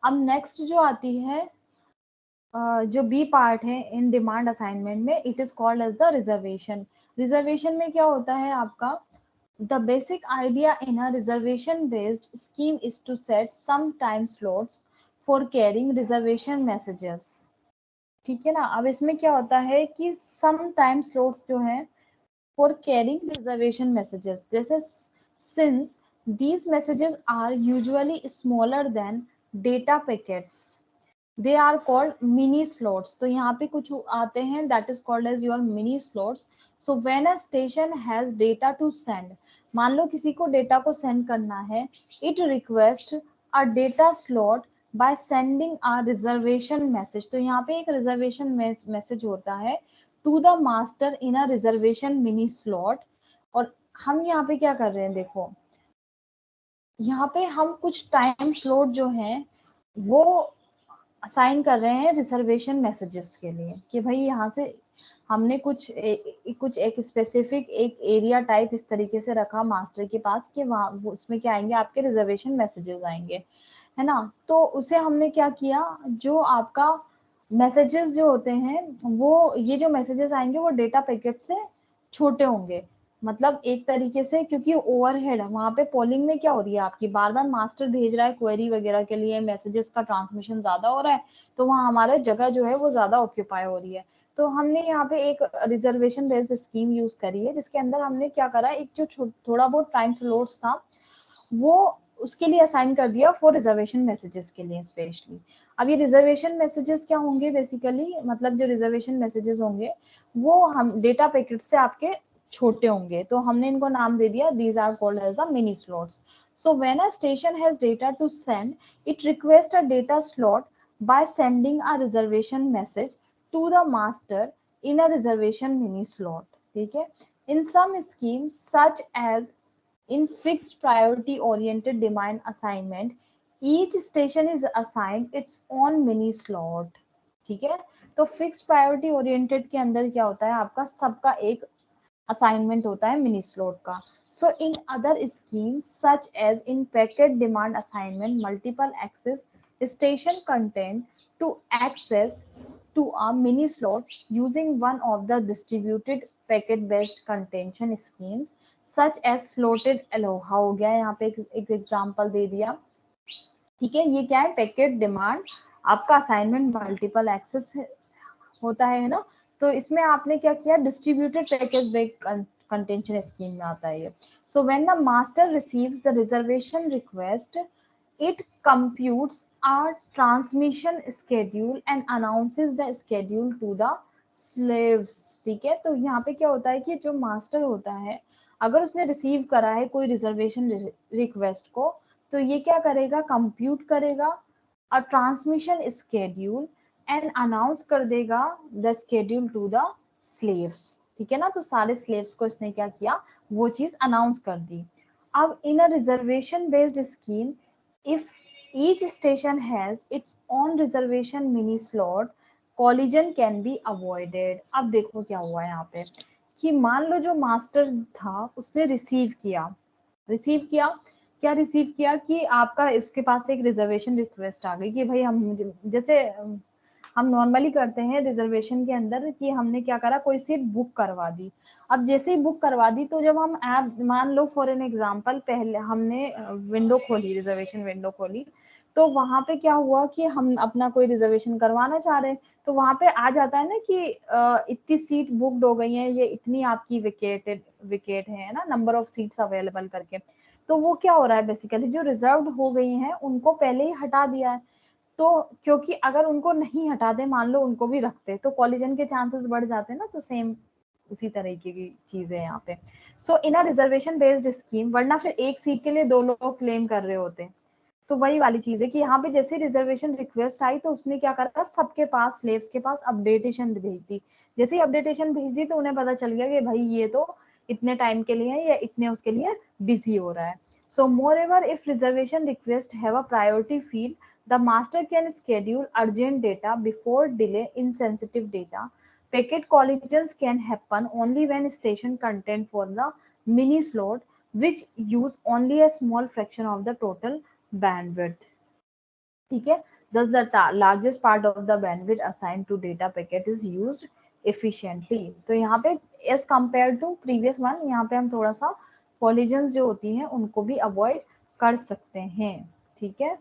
अब नेक्स्ट जो आती है जो बी पार्ट है इन डिमांड असाइनमेंट में, it is called as the reservation. Reservation में क्या होता है आपका, the basic idea in a reservation based scheme is to set some time slots for carrying reservation messages. ठीक है ना। अब इसमें क्या होता है कि सम टाइम स्लॉट्स जो है for carrying reservation messages, जैसे since these messages are usually smaller than data packets, they are called mini slots। तो यहाँ पे कुछ आते हैं that is called as your mini slots। so when a station has data to send, मान लो किसी को डेटा को सेंड करना है, it request a data slot by sending a reservation message। तो यहाँ पे एक रिजर्वेशन मैसेज होता है to the master in a reservation mini slot. और हम यहाँ पे क्या कर रहे हैं, देखो यहाँ पे हम कुछ टाइम स्लॉट जो है वो असाइन कर रहे हैं रिजर्वेशन मैसेजेस के लिए, कि भाई यहाँ से हमने कुछ एक स्पेसिफिक एक एरिया टाइप इस तरीके से रखा मास्टर के पास कि वहाँ उसमें क्या आएंगे, आपके रिजर्वेशन मैसेजेस आएंगे, है ना। तो उसे हमने क्या किया, जो आपका मैसेजेस जो होते हैं वो, ये जो मैसेजेस आएंगे वो डेटा पैकेट से छोटे होंगे। मतलब एक तरीके से, क्योंकि ओवरहेड वहाँ पे पोलिंग में क्या हो रही है आपकी, बार बार मास्टर भेज रहा है क्वेरी वगैरह के लिए, मैसेजेस का ट्रांसमिशन ज्यादा हो रहा है, तो वहाँ हमारे जगह जो है वो ज्यादा ऑक्यूपाई हो रही है। तो हमने यहाँ पे एक रिजर्वेशन बेस्ड स्कीम यूज करी है, जिसके अंदर हमने क्या करा, एक जो थोड़ा बहुत टाइम स्लॉट्स था वो उसके लिए असाइन कर दिया फॉर रिजर्वेशन मैसेजेस के लिए स्पेशली। अब ये रिजर्वेशन मैसेजेस क्या होंगे बेसिकली, मतलब जो रिजर्वेशन मैसेजेस होंगे वो हम डेटा पैकेट से आपके छोटे होंगे, तो हमने इनको नाम दे दिया, these are called as the mini slots. So when a station has data to send, it request a data slot by sending a reservation message to the master in a reservation mini slot। ठीक है। In some schemes such as in fixed priority oriented demand assignment, each station is assigned its own mini slot। ठीक है। तो fixed priority oriented के अंदर क्या होता है, आपका सबका एक असाइनमेंट होता है मिनी स्लॉट का। So in other scheme such as in packet demand assignment, multiple access station content to access to a mini slot using one of the distributed packet based contention schemes such as slotted aloha हो गया, यहाँ पे एक example दे दिया। ठीक है, ये क्या है, पैकेट डिमांड आपका असाइनमेंट मल्टीपल एक्सेस होता है ना। तो इसमें आपने क्या किया, distributed package based contention scheme में आता है ये। So when the master receives the reservation request, it computes a transmission schedule and announces the schedule to the slaves। ठीक है। तो यहाँ पे क्या होता है कि जो मास्टर होता है, अगर उसने रिसीव करा है कोई रिजर्वेशन रिक्वेस्ट को, तो ये क्या करेगा, कंप्यूट करेगा a transmission schedule and announce कर देगा the schedule to the slaves. ठीक है ना। तो सारे स्लेव्स को इसने क्या किया, वो चीज अनाउंस कर दी। अब in a reservation based scheme, if each station has its own reservation mini slot, collision can be avoided। अब देखो क्या हुआ यहाँ पे, कि मान लो जो मास्टर था उसने रिसीव किया, क्या रिसीव किया कि आपका उसके पास एक रिजर्वेशन रिक्वेस्ट आ गई कि भाई हम, जैसे हम नॉर्मली करते हैं रिजर्वेशन के अंदर कि हमने क्या करा, कोई सीट बुक करवा दी। अब जैसे ही बुक करवा दी, तो जब हम ऐप, मान लो फॉर एन एग्जांपल, पहले हमने विंडो खोली, रिजर्वेशन विंडो खोली, तो वहां पे क्या हुआ कि हम अपना कोई रिजर्वेशन करवाना चाह रहे हैं, तो वहां पे आ जाता है ना कि इतनी सीट बुक्ड हो गई है, ये इतनी आपकी विकेट है ना, नंबर ऑफ सीट्स अवेलेबल करके। तो वो क्या हो रहा है, बेसिकली जो रिजर्व्ड हो गई हैं उनको पहले ही हटा दिया है। तो क्योंकि अगर उनको नहीं हटाते, मान लो उनको भी रखते, तो कॉलिजन के चांसेस बढ़ जाते हैं ना। तो सेम उसी तरीके की चीज है यहाँ पे। सो इन अ रिजर्वेशन बेस्ड स्कीम, वरना फिर एक सीट के लिए दो लोग क्लेम कर रहे होते। तो वही वाली चीज है कि यहाँ पे जैसे रिजर्वेशन रिक्वेस्ट आई, तो उसने क्या करा, सबके पास, स्लेव्स के पास अपडेटेशन भेज दी। जैसे ही अपडेटेशन भेज दी, तो उन्हें पता चल गया कि भाई ये तो इतने टाइम के लिए है या इतने उसके लिए बिजी हो रहा है। So moreover if reservation request have a priority field, the master can schedule urgent data before delay insensitive data। Packet collisions can happen only when station content for the mini slot which use only a small fraction of the total bandwidth। ठीक है। thus the largest part of the bandwidth assigned to data packet is used efficiently। तो यहाँ पे as compared to previous one, यहाँ पे हम थोड़ा सा collisions जो होती हैं उनको भी avoid कर सकते हैं। ठीक है।